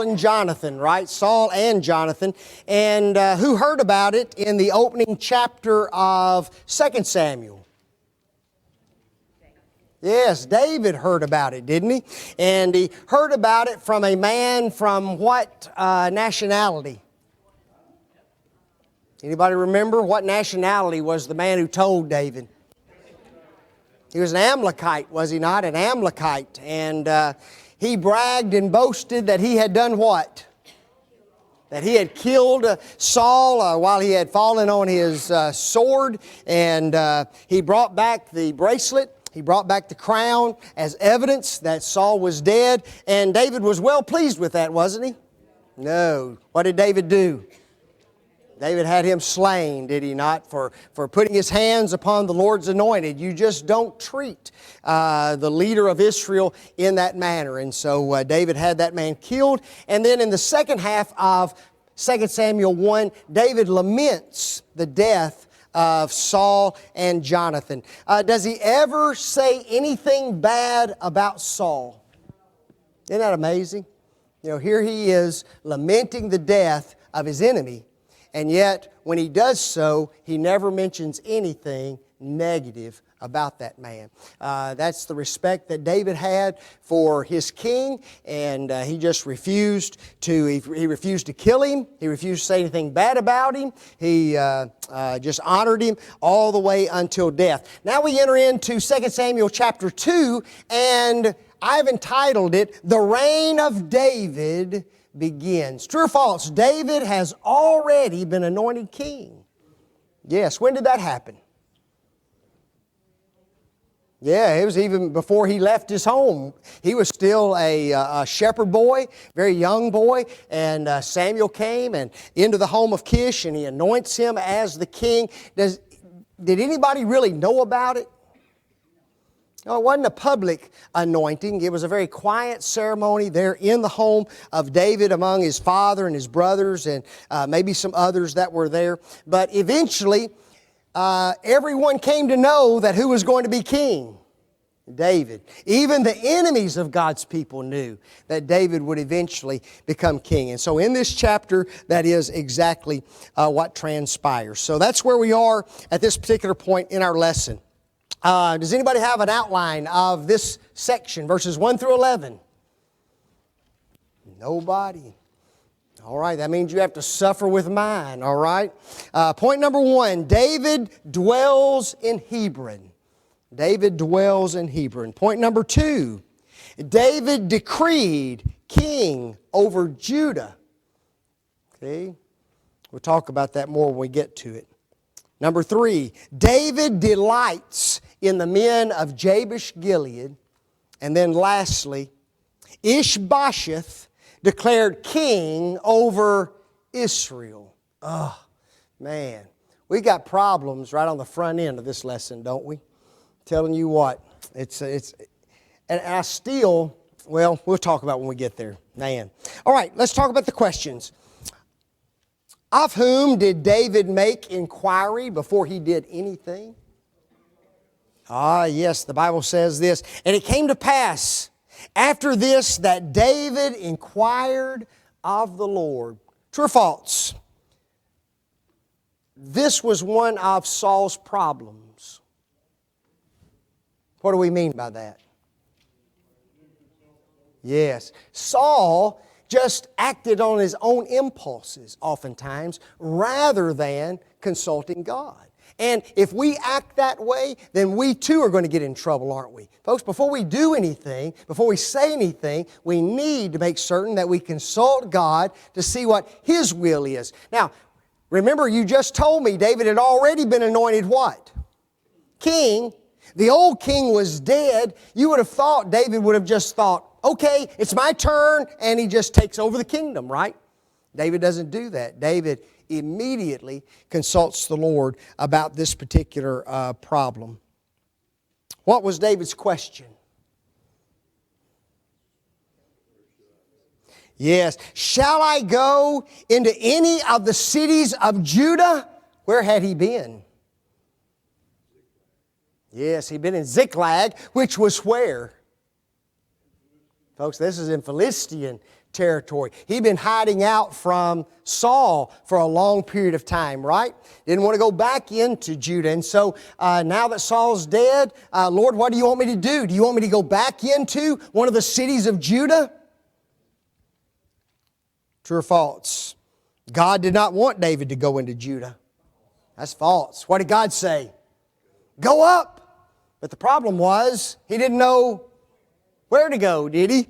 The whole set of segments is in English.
Saul and Jonathan, right? Saul and Jonathan. And who heard about it in the opening chapter of 2 Samuel? Yes, David heard about it, didn't he? And he heard about it from a man from what nationality? Anybody remember what nationality was the man who told David? He was an Amalekite, was he not? An Amalekite. And he bragged and boasted that he had done what? That he had killed Saul while he had fallen on his sword. And he brought back the bracelet. He brought back the crown as evidence that Saul was dead. And David was well pleased with that, wasn't he? No. What did David do? David had him slain, did he not, for putting his hands upon the Lord's anointed. You just don't treat the leader of Israel in that manner. And so David had that man killed. And then in the second half of 2 Samuel 1, David laments the death of Saul and Jonathan. Does he ever say anything bad about Saul? Isn't that amazing? You know, here he is lamenting the death of his enemy. And yet, when he does so, he never mentions anything negative about that man. That's the respect that David had for his king, and he just refused to. He refused to kill him. He refused to say anything bad about him. He just honored him all the way until death. Now we enter into 2 Samuel chapter 2, and I've entitled it, "The Reign of David Begins." True or false? David has already been anointed king. Yes. When did that happen? Yeah, it was even before he left his home. He was still a shepherd boy, very young boy, and Samuel came and into the home of Kish, and he anoints him as the king. Did anybody really know about it? No, it wasn't a public anointing. It was a very quiet ceremony there in the home of David among his father and his brothers and maybe some others that were there. But eventually, everyone came to know that who was going to be king? David. Even the enemies of God's people knew that David would eventually become king. And so in this chapter, that is exactly what transpires. So that's where we are at this particular point in our lesson. Does anybody have an outline of this section, verses 1 through 11? Nobody. All right, that means you have to suffer with mine, all right? Point number 1, David dwells in Hebron. David dwells in Hebron. Point number 2, David decreed king over Judah. Okay, we'll talk about that more when we get to it. Number 3, David delights in the men of Jabesh-gilead. And then lastly, Ish-bosheth declared king over Israel. Oh, man. We got problems right on the front end of this lesson, don't we? Telling you what, and I still, well, we'll talk about when we get there. Man. All right, let's talk about the questions. Of whom did David make inquiry before he did anything? Ah, yes, the Bible says this. And it came to pass after this that David inquired of the Lord. True or false? This was one of Saul's problems. What do we mean by that? Yes. Saul just acted on his own impulses oftentimes rather than consulting God. And if we act that way, then we too are going to get in trouble, aren't we? Folks, before we do anything, before we say anything, we need to make certain that we consult God to see what His will is. Now, remember you just told me David had already been anointed what? King. The old king was dead. You would have thought David would have just thought, okay, it's my turn, and he just takes over the kingdom, right? David doesn't do that. David immediately consults the Lord about this particular problem. What was David's question? Yes. Shall I go into any of the cities of Judah? Where had he been? Yes, he'd been in Ziklag, which was where? Folks, this is in Philistine territory. He'd been hiding out from Saul for a long period of time, right? Didn't want to go back into Judah. And so now that Saul's dead, Lord, what do you want me to do? Do you want me to go back into one of the cities of Judah? True or false? God did not want David to go into Judah. That's false. What did God say? Go up. But the problem was, he didn't know where to go, did he?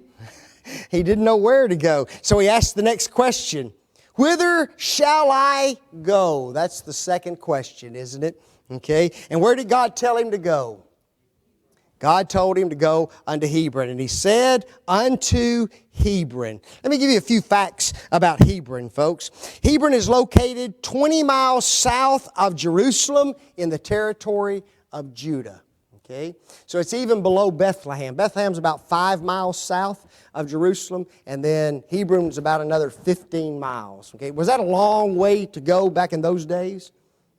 He didn't know where to go. So he asked the next question. Whither shall I go? That's the second question, isn't it? Okay. And where did God tell him to go? God told him to go unto Hebron. And he said, unto Hebron. Let me give you a few facts about Hebron, folks. Hebron is located 20 miles south of Jerusalem in the territory of Judah. Okay? So it's even below Bethlehem. Bethlehem's about 5 miles south of Jerusalem, and then Hebron's about another 15 miles. Okay? Was that a long way to go back in those days?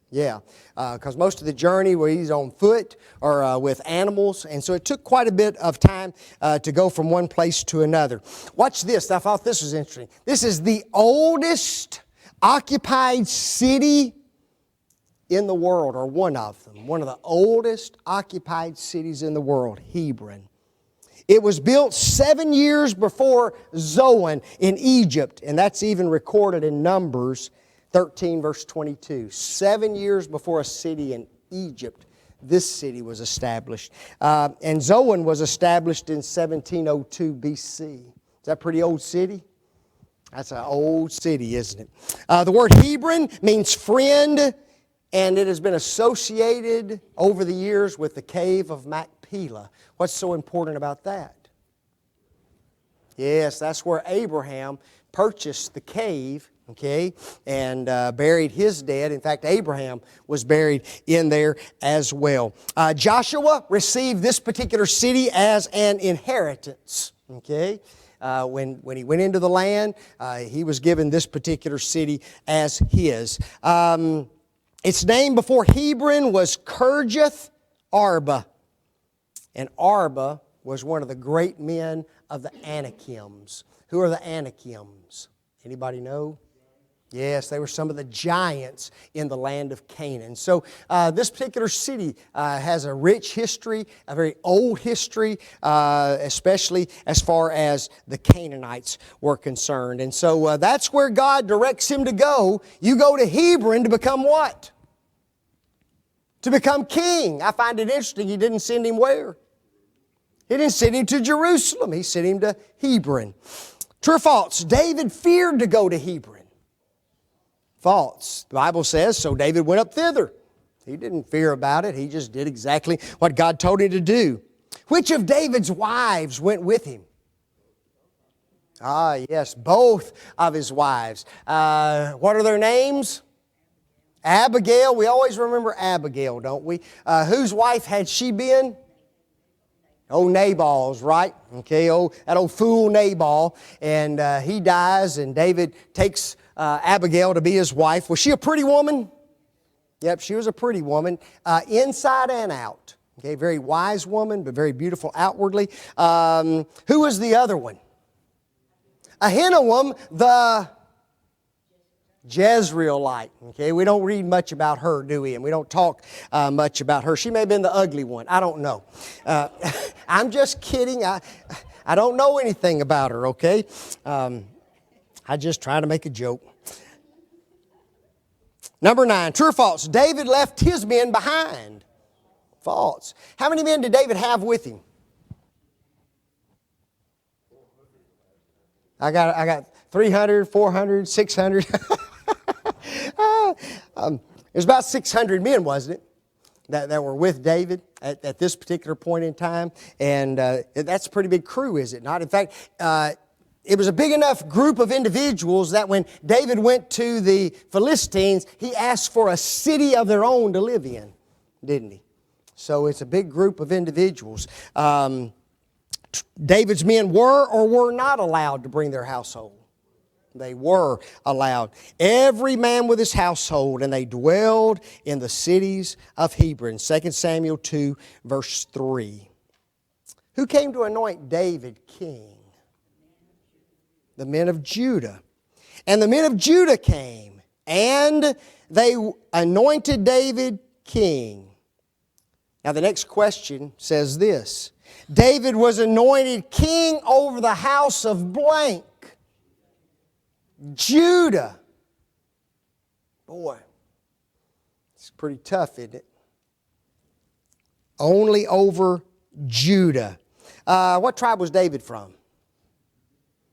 Yeah, because most of the journey was either on foot or with animals, and so it took quite a bit of time to go from one place to another. Watch this. I thought this was interesting. This is the oldest occupied city in the world, or one of them. One of the oldest occupied cities in the world, Hebron. It was built 7 years before Zoan in Egypt, and that's even recorded in Numbers 13 verse 22. 7 years before a city in Egypt, this city was established. And Zoan was established in 1702 BC. Is that a pretty old city? That's an old city, isn't it? The word Hebron means friend, and it has been associated over the years with the cave of Machpelah. What's so important about that? Yes, that's where Abraham purchased the cave, okay, and buried his dead. In fact, Abraham was buried in there as well. Joshua received this particular city as an inheritance, okay. When he went into the land, he was given this particular city as his. Its name before Hebron was Kirjath Arba. And Arba was one of the great men of the Anakims. Who are the Anakims? Anybody know? Yes, they were some of the giants in the land of Canaan. So this particular city has a rich history, a very old history, especially as far as the Canaanites were concerned. And so that's where God directs him to go. You go to Hebron to become what? To become king. I find it interesting he didn't send him where? He didn't send him to Jerusalem. He sent him to Hebron. True or false? David feared to go to Hebron. False. The Bible says, so David went up thither. He didn't fear about it. He just did exactly what God told him to do. Which of David's wives went with him? Ah, yes, both of his wives. What are their names? Abigail. We always remember Abigail, don't we? Whose wife had she been? Oh, Nabal's, right? Okay, that old fool Nabal. And he dies, and David takes Abigail to be his wife. Was she a pretty woman? Yep, she was a pretty woman, inside and out. Okay, very wise woman, but very beautiful outwardly. Who was the other one? Ahinoam, the Jezreelite. Okay, we don't read much about her, do we? And we don't talk much about her. She may have been the ugly one. I don't know. I'm just kidding. I don't know anything about her, okay? I just try to make a joke. Number 9, true or false? David left his men behind. False. How many men did David have with him? I got 300, 400, 600. There's about 600 men, wasn't it, that were with David at this particular point in time. And that's a pretty big crew, is it not? In fact, it was a big enough group of individuals that when David went to the Philistines, he asked for a city of their own to live in, didn't he? So it's a big group of individuals. David's men were or were not allowed to bring their household. They were allowed. Every man with his household, and they dwelled in the cities of Hebron. 2 Samuel 2, verse 3. Who came to anoint David king? the men of Judah. And the men of Judah came, and they anointed David king. Now the next question says this: David was anointed king over the house of blank. Judah. Boy, it's pretty tough, isn't it? Only over Judah. What tribe was David from?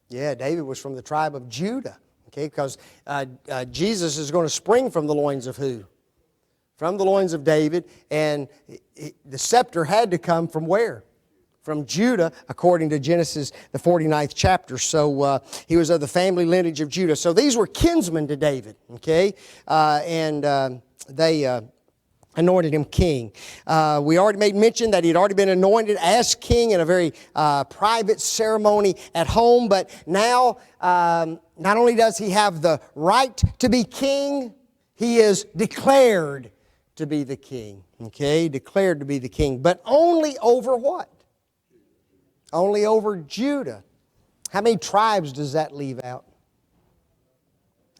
Yeah, David was from the tribe of Judah. Okay, because Jesus is going to spring from the loins of who? From the loins of David. And the scepter had to come from where? From Judah, according to Genesis, the 49th chapter. So he was of the family lineage of Judah. So these were kinsmen to David. Okay, and they anointed him king. We already made mention that he had already been anointed as king in a very private ceremony at home. But now, not only does he have the right to be king, he is declared to be the king. Okay, declared to be the king. But only over what? Only over Judah. How many tribes does that leave out?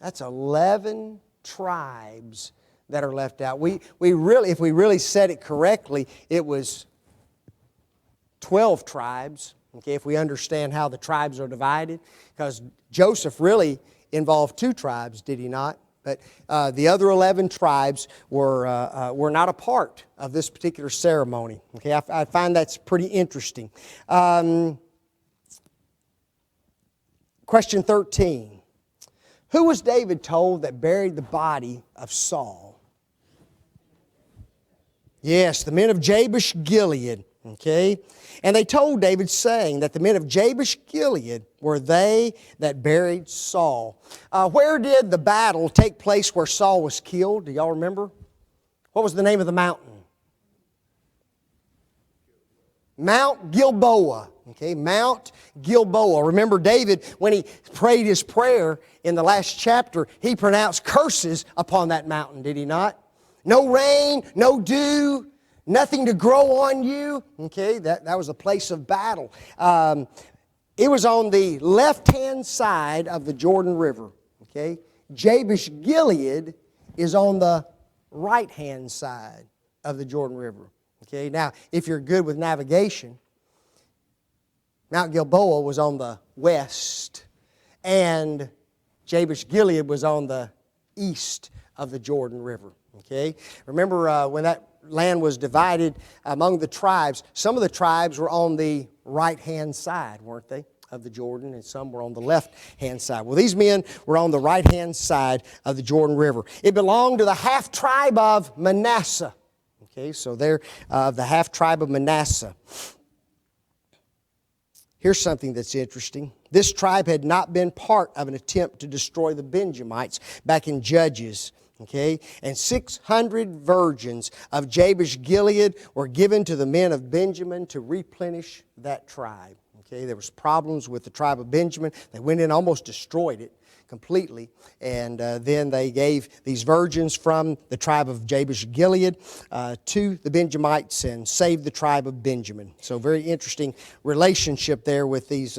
That's 11 tribes that are left out. We really, if we really said it correctly, it was 12 tribes. Okay, if we understand how the tribes are divided, because Joseph really involved 2 tribes, did he not? But the other 11 tribes were not a part of this particular ceremony. Okay, I find that's pretty interesting. Question 13. Who was David told that buried the body of Saul? Yes, the men of Jabesh-gilead. Okay? And they told David, saying that the men of Jabesh-gilead were they that buried Saul. Where did the battle take place where Saul was killed? Do y'all remember? What was the name of the mountain? Mount Gilboa. Okay, Mount Gilboa. Remember David, when he prayed his prayer in the last chapter, he pronounced curses upon that mountain, did he not? No rain, no dew, nothing to grow on you. Okay, that was a place of battle. It was on the left-hand side of the Jordan River. Okay, Jabesh-gilead is on the right-hand side of the Jordan River. Okay, now if you're good with navigation, Mount Gilboa was on the west, and Jabesh-gilead was on the east of the Jordan River. Okay, remember when that land was divided among the tribes, some of the tribes were on the right-hand side, weren't they, of the Jordan, and some were on the left-hand side. Well, these men were on the right-hand side of the Jordan River. It belonged to the half-tribe of Manasseh. Okay, so they're the half-tribe of Manasseh. Here's something that's interesting. This tribe had not been part of an attempt to destroy the Benjamites back in Judges. Okay, and 600 virgins of Jabesh-gilead were given to the men of Benjamin to replenish that tribe. Okay, there was problems with the tribe of Benjamin. They went in and almost destroyed it completely. And then they gave these virgins from the tribe of Jabesh-gilead to the Benjamites and saved the tribe of Benjamin. So very interesting relationship there with these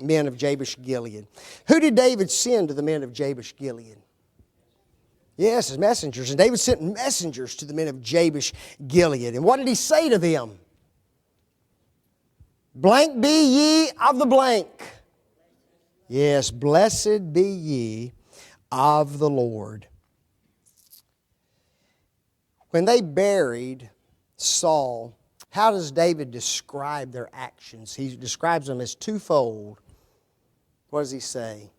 men of Jabesh-gilead. Who did David send to the men of Jabesh-gilead? Yes, as messengers. And David sent messengers to the men of Jabesh-gilead. And what did he say to them? Blank be ye of the blank. Yes, blessed be ye of the Lord. When they buried Saul, how does David describe their actions? He describes them as twofold. What does he say?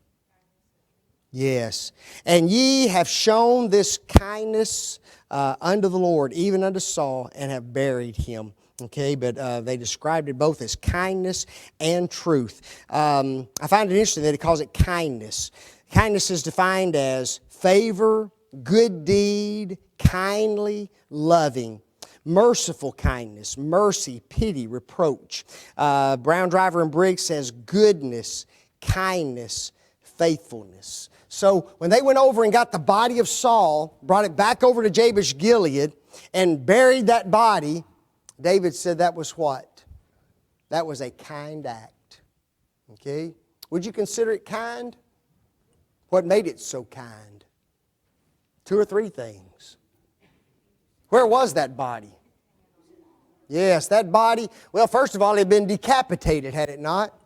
Yes. And ye have shown this kindness unto the Lord, even unto Saul, and have buried him. Okay, but they described it both as kindness and truth. I find it interesting that he calls it kindness. Kindness is defined as favor, good deed, kindly, loving. Merciful kindness, mercy, pity, reproach. Brown Driver and Briggs says goodness, kindness, faithfulness. So when they went over and got the body of Saul, brought it back over to Jabesh-gilead, and buried that body, David said that was what? That was a kind act. Okay? Would you consider it kind? What made it so kind? 2 or 3 things. Where was that body? Yes, that body, well, first of all, it had been decapitated, had it not?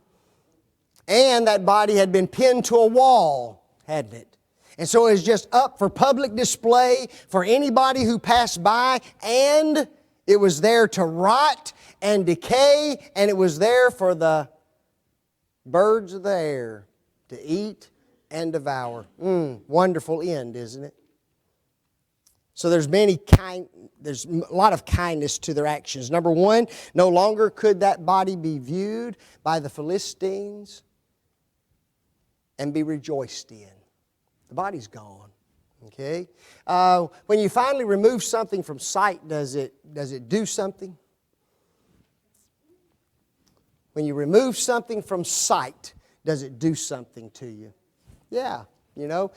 And that body had been pinned to a wall, hadn't it? And so it was just up for public display for anybody who passed by, and it was there to rot and decay, and it was there for the birds of the air to eat and devour. Wonderful end, isn't it? So there's a lot of kindness to their actions. Number 1, no longer could that body be viewed by the Philistines and be rejoiced in. The body's gone. Okay? When you finally remove something from sight, does it do something? When you remove something from sight, does it do something to you? Yeah, you know.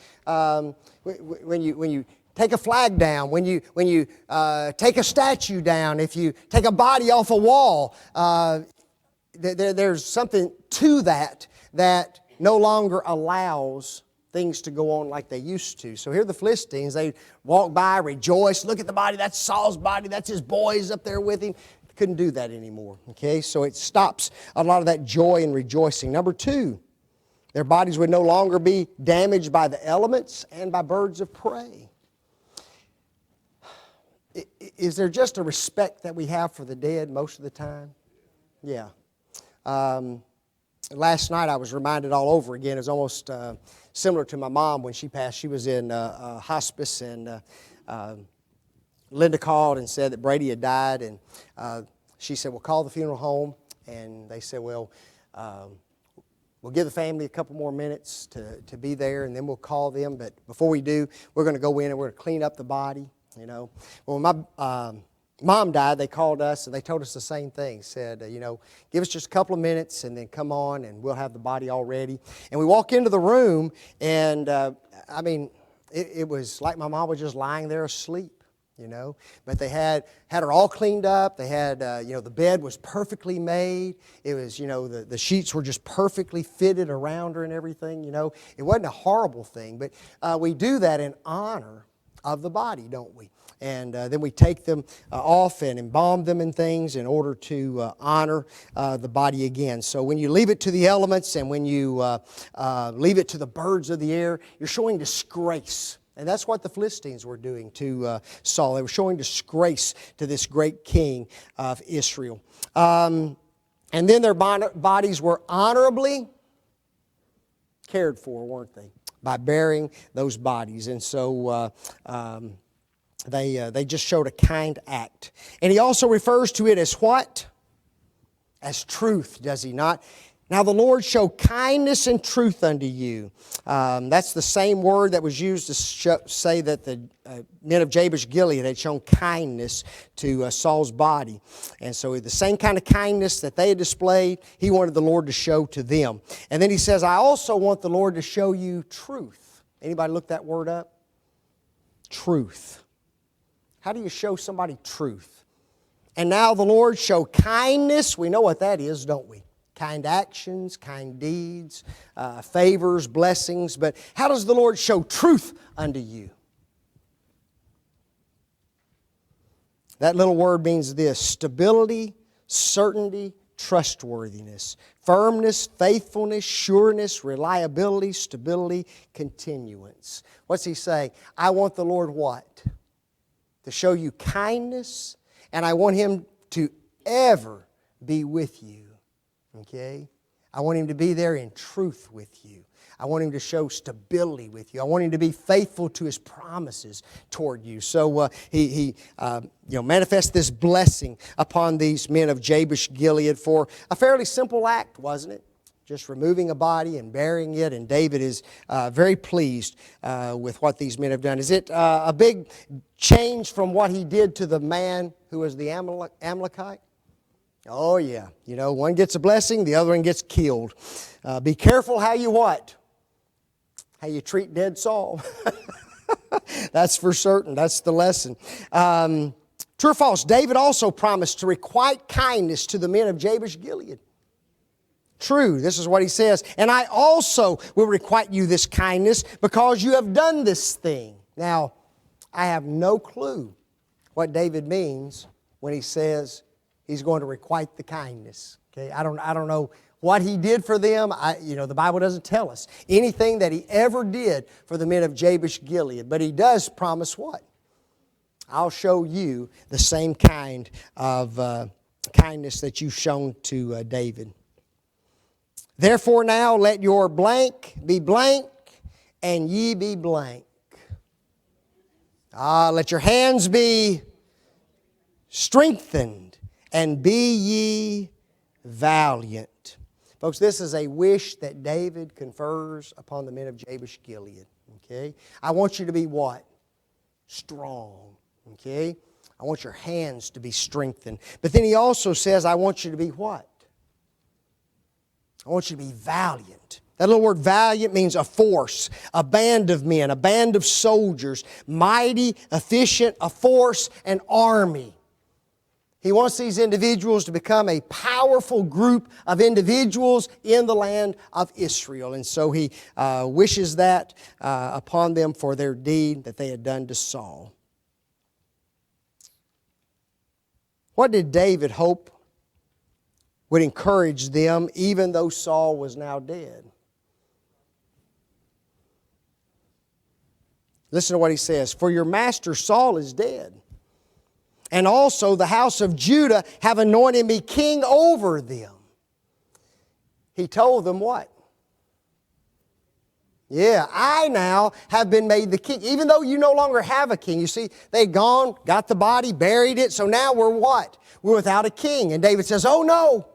When you take a flag down, when you take a statue down, if you take a body off a wall, there's something to that no longer allows things to go on like they used to. So here the Philistines, they walk by, rejoice, look at the body, that's Saul's body, that's his boys up there with him. Couldn't do that anymore. Okay, so it stops a lot of that joy and rejoicing. Number 2, their bodies would no longer be damaged by the elements and by birds of prey. Is there just a respect that we have for the dead most of the time? Yeah. Last night I was reminded all over again. It was almost similar to my mom when she passed. She was in hospice, and Linda called and said that Brady had died, and she said, well, call the funeral home. And they said, well, we'll give the family a couple more minutes to be there, and then we'll call them. But before we do, we're going to go in and we're going to clean up the body, you know. Well, when my mom died, they called us and they told us the same thing. Said, you know, give us just a couple of minutes and then come on and we'll have the body all ready. And we walk into the room, and I mean, it was like my mom was just lying there asleep. You know, but they had her all cleaned up. They had, you know, the bed was perfectly made. It was, you know, the sheets were just perfectly fitted around her and everything, you know. It wasn't a horrible thing, but we do that in honor of the body, don't we? And then we take them off and embalm them and things in order to honor the body again. So when you leave it to the elements and when you leave it to the birds of the air, you're showing disgrace. And that's what the Philistines were doing to Saul. They were showing disgrace to this great king of Israel. And then their bodies were honorably cared for, weren't they? By burying those bodies. And so they just showed a kind act. And he also refers to it as what? As truth, does he not? Now the Lord show kindness and truth unto you. That's the same word that was used to say that the men of Jabesh-gilead had shown kindness to Saul's body. And so the same kind of kindness that they had displayed, he wanted the Lord to show to them. And then he says, I also want the Lord to show you truth. Anybody look that word up? Truth. How do you show somebody truth? And now the Lord show kindness. We know what that is, don't we? Kind actions, kind deeds, favors, blessings. But how does the Lord show truth unto you? That little word means this: stability, certainty, trustworthiness, firmness, faithfulness, sureness, reliability, stability, continuance. What's he saying? I want the Lord what? To show you kindness, and I want Him to ever be with you. Okay? I want Him to be there in truth with you. I want Him to show stability with you. I want Him to be faithful to His promises toward you. So He manifests this blessing upon these men of Jabesh-gilead for a fairly simple act, wasn't it? Just removing a body and burying it, and David is very pleased with what these men have done. Is it a big change from what he did to the man who was the Amalekite? Oh yeah, you know, one gets a blessing, the other one gets killed. Be careful how you what? How you treat dead Saul. That's for certain. That's the lesson. True or false? David also promised to requite kindness to the men of Jabesh-gilead. true. This is what he says. And I also will requite you this kindness because you have done this thing. Now, I have no clue what David means when he says he's going to requite the kindness. Okay, I don't know what he did for them. The Bible doesn't tell us anything that he ever did for the men of Jabesh-gilead. But he does promise what? I'll show you the same kind of kindness that you've shown to David. Therefore now let your blank be blank and ye be blank. Let your hands be strengthened and be ye valiant. Folks, this is a wish that David confers upon the men of Jabesh-gilead. Okay? I want you to be what? Strong. Okay? I want your hands to be strengthened. But then he also says, I want you to be what? I want you to be valiant. That little word valiant means a force, a band of men, a band of soldiers, mighty, efficient, a force, an army. He wants these individuals to become a powerful group of individuals in the land of Israel. And so he wishes that upon them for their deed that they had done to Saul. What did David hope would encourage them even though Saul was now dead? Listen to what he says. For your master Saul is dead. And also the house of Judah have anointed me king over them. He told them what? Yeah, I now have been made the king. Even though you no longer have a king. You see, they'd gone, got the body, buried it. So now we're what? We're without a king. And David says, oh no,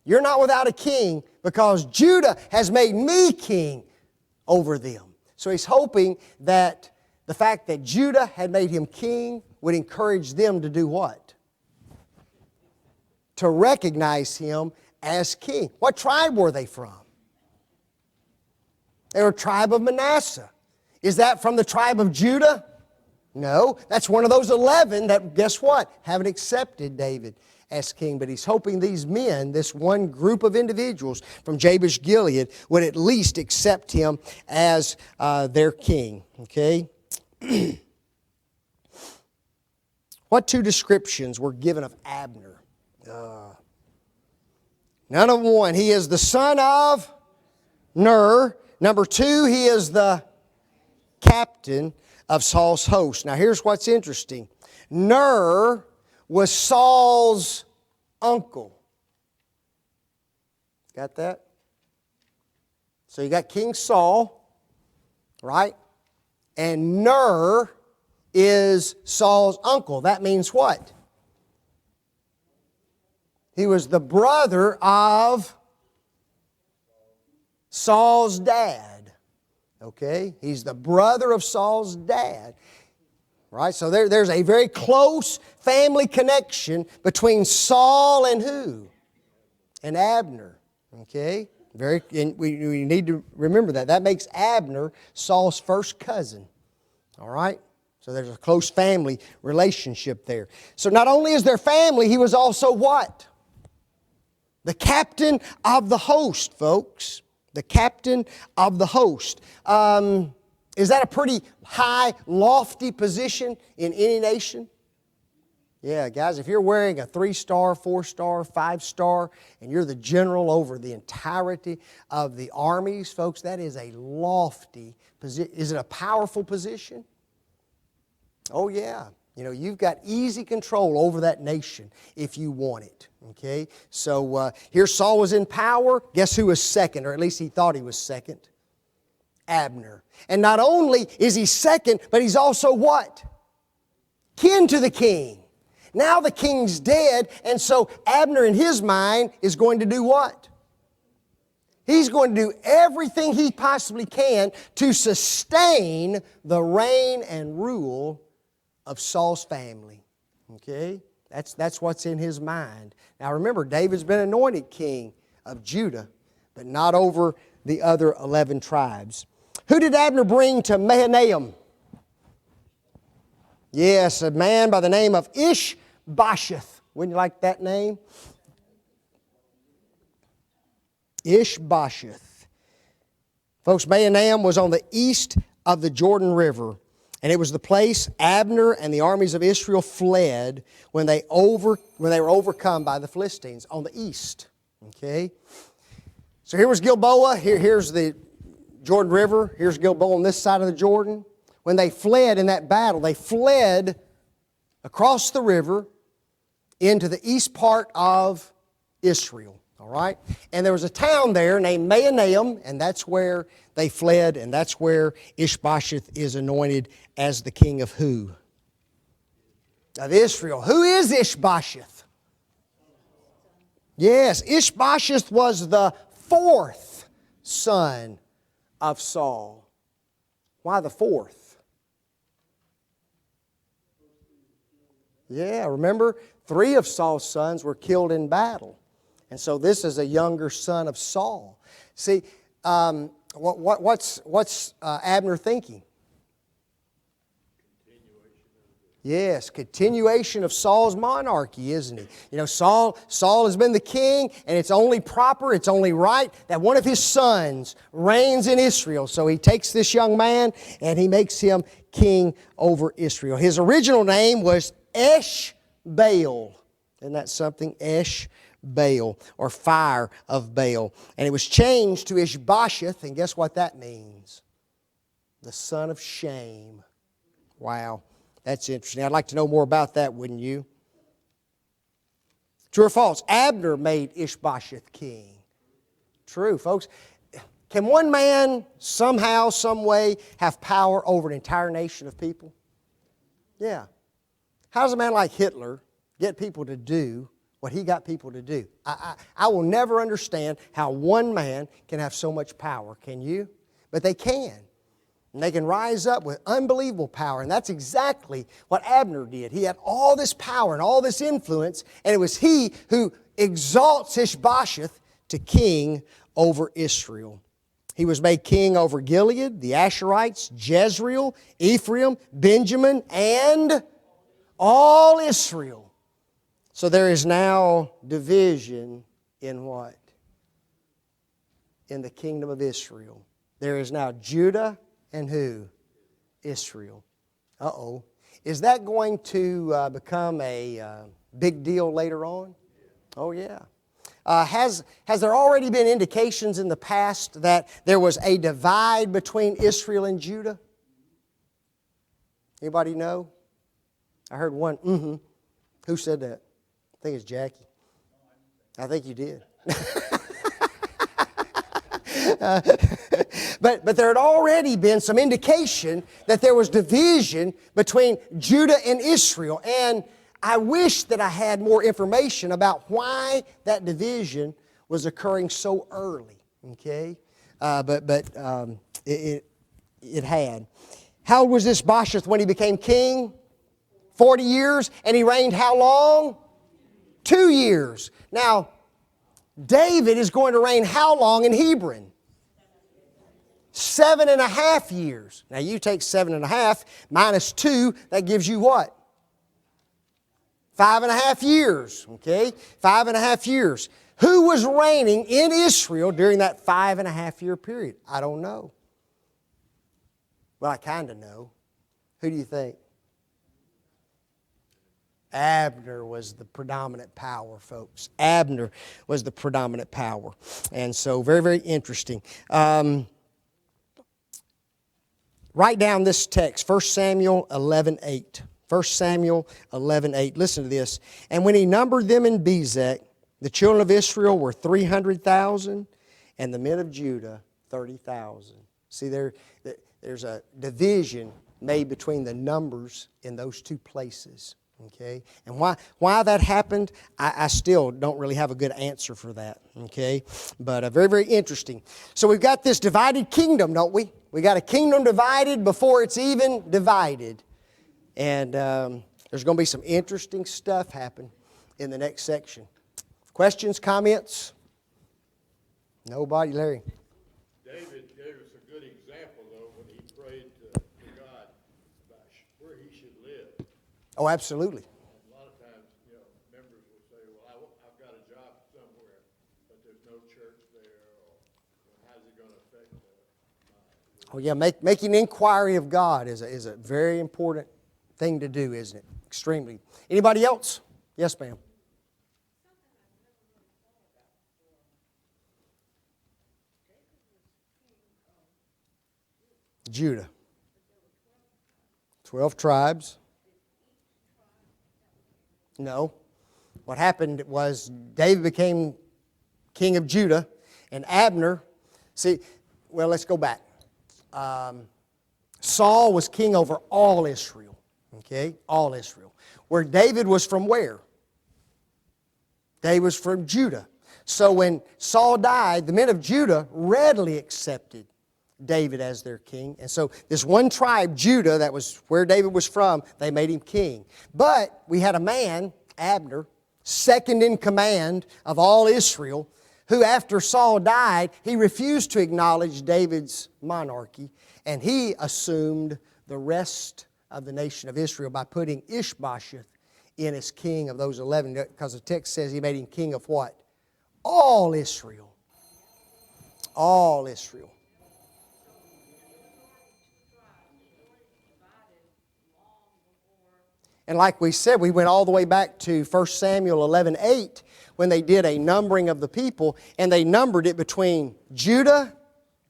you're not without a king because Judah has made me king over them. So he's hoping that the fact that Judah had made him king would encourage them to do what? To recognize him as king. What tribe were they from? They were a tribe of Manasseh. Is that from the tribe of Judah? No. That's one of those 11 that, guess what? Haven't accepted David as king. But he's hoping these men, this one group of individuals from Jabesh-gilead, would at least accept him as their king. Okay? What two descriptions were given of Abner? None of one. He is the son of Ner. Number two, he is the captain of Saul's host. Now here's what's interesting. Ner was Saul's uncle. Got that? So you got King Saul, right? And Ner is Saul's uncle. That means what? He was the brother of Saul's dad. Okay? He's the brother of Saul's dad. Right? So there's a very close family connection between Saul and who? And Abner. Okay? And we need to remember that. That makes Abner Saul's first cousin. All right? So there's a close family relationship there. So not only is there family, he was also what? The captain of the host, folks. The captain of the host. Is that a pretty high, lofty position in any nation? Yeah, guys, if you're wearing a 3-star, 4-star, 5-star, and you're the general over the entirety of the armies, folks, that is a lofty position. Is it a powerful position? Oh, yeah. You know, you've got easy control over that nation if you want it. Okay? So here Saul was in power. Guess who was second? Or at least he thought he was second. Abner. And not only is he second, but he's also what? Kin to the king. Now the king's dead, and so Abner in his mind is going to do what? He's going to do everything he possibly can to sustain the reign and rule of Saul's family. Okay? That's what's in his mind. Now remember, David's been anointed king of Judah, but not over the other 11 tribes. Who did Abner bring to Mahanaim? Yes, a man by the name of Ish-bosheth. Wouldn't you like that name? Ish-bosheth. Folks, Mahanaim was on the east of the Jordan River, and it was the place Abner and the armies of Israel fled when they were overcome by the Philistines, on the east. Okay? So here was Gilboa. Here's the Jordan River. Here's Gilboa on this side of the Jordan. When they fled in that battle, they fled across the river into the east part of Israel. All right? And there was a town there named Mahanaim, and that's where they fled, and that's where Ish-bosheth is anointed as the king of who? Of Israel. Who is Ish-bosheth? Yes, Ish-bosheth was the fourth son of Saul. Why the fourth? Yeah, remember, 3 of Saul's sons were killed in battle. And so this is a younger son of Saul. See, what's Abner thinking? Yes, continuation of Saul's monarchy, isn't he? You know, Saul has been the king, and it's only proper, it's only right that one of his sons reigns in Israel. So he takes this young man and he makes him king over Israel. His original name was Esh-baal. Isn't that something? Esh-baal, or fire of Baal. And it was changed to Ish-bosheth, and guess what that means? The son of shame. Wow. That's interesting. I'd like to know more about that, wouldn't you? True or false? Abner made Ish-bosheth king. True, folks. Can one man somehow, some way, have power over an entire nation of people? Yeah. How does a man like Hitler get people to do what he got people to do? I will never understand how one man can have so much power. Can you? But they can. And they can rise up with unbelievable power. And that's exactly what Abner did. He had all this power and all this influence, and it was he who exalts Ish-bosheth to king over Israel. He was made king over Gilead, the Asherites, Jezreel, Ephraim, Benjamin, and all Israel. So there is now division in what? In the kingdom of Israel. There is now Judah and who? Israel. Uh-oh. Is that going to become a big deal later on? Oh, yeah. Has there already been indications in the past that there was a divide between Israel and Judah? Anybody know? I heard one, Who said that? I think it's Jackie. I think you did. But there had already been some indication that there was division between Judah and Israel. And I wish that I had more information about why that division was occurring so early. Okay? It had. How old was Ish-bosheth when he became king? 40 years. And he reigned how long? 2 years. Now, David is going to reign how long in Hebron? 7.5 years. Now you take 7.5 minus 2, that gives you what? 5.5 years. Okay? 5.5 years. Who was reigning in Israel during that 5.5 year period? I don't know. Well, I kind of know. Who do you think? Abner was the predominant power, folks. Abner was the predominant power. And so, very, very interesting. Write down this text, 1 Samuel 11:8. 1 Samuel 11:8. Listen to this. And when he numbered them in Bezek, the children of Israel were 300,000, and the men of Judah 30,000. See, there's a division made between the numbers in those two places. Okay? And why that happened, I still don't really have a good answer for that. Okay? But very, very interesting. So we've got this divided kingdom, don't we? We got a kingdom divided before it's even divided. And there's going to be some interesting stuff happen in the next section. Questions, comments? Nobody? Larry? David gave us a good example, though, when he prayed to God about where he should live. Oh, absolutely. A lot of times, members will say, well, I've got a job somewhere, but there's no church there, or how's it going to affect the Oh yeah, making inquiry of God is a very important thing to do, isn't it? Extremely. Anybody else? Yes, ma'am. Judah. 12 tribes. No. What happened was David became king of Judah, and Abner, let's go back. Saul was king over all Israel. Okay? All Israel. Where David was from where? David was from Judah. So when Saul died, the men of Judah readily accepted David as their king. And so this one tribe, Judah, that was where David was from, they made him king. But we had a man, Abner, second in command of all Israel, who after Saul died, he refused to acknowledge David's monarchy, and he assumed the rest of the nation of Israel by putting Ish-bosheth in as king of those 11, because the text says he made him king of what? All Israel. All Israel. And like we said, we went all the way back to 1 Samuel 11:8 when they did a numbering of the people, and they numbered it between Judah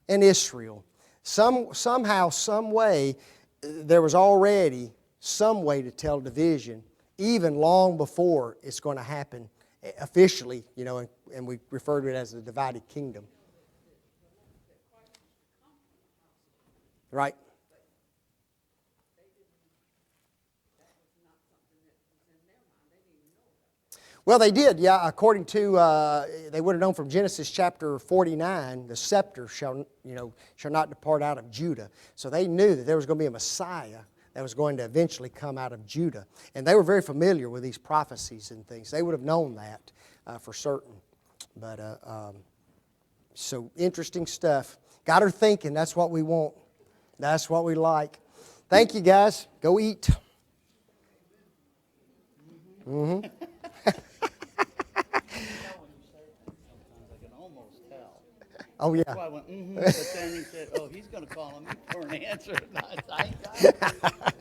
and Israel. Somehow, some way, there was already some way to tell division, even long before it's going to happen officially, and we refer to it as the divided kingdom. Right? Well, they did, yeah. According to, they would have known from Genesis chapter 49, the scepter shall not depart out of Judah. So they knew that there was going to be a Messiah that was going to eventually come out of Judah. And they were very familiar with these prophecies and things. They would have known that for certain. But, so interesting stuff. Got her thinking. That's what we want. That's what we like. Thank you, guys. Go eat. Mm-hmm. Oh, yeah. So I went, but then he said, oh, he's going to call me for an answer. I ain't got it.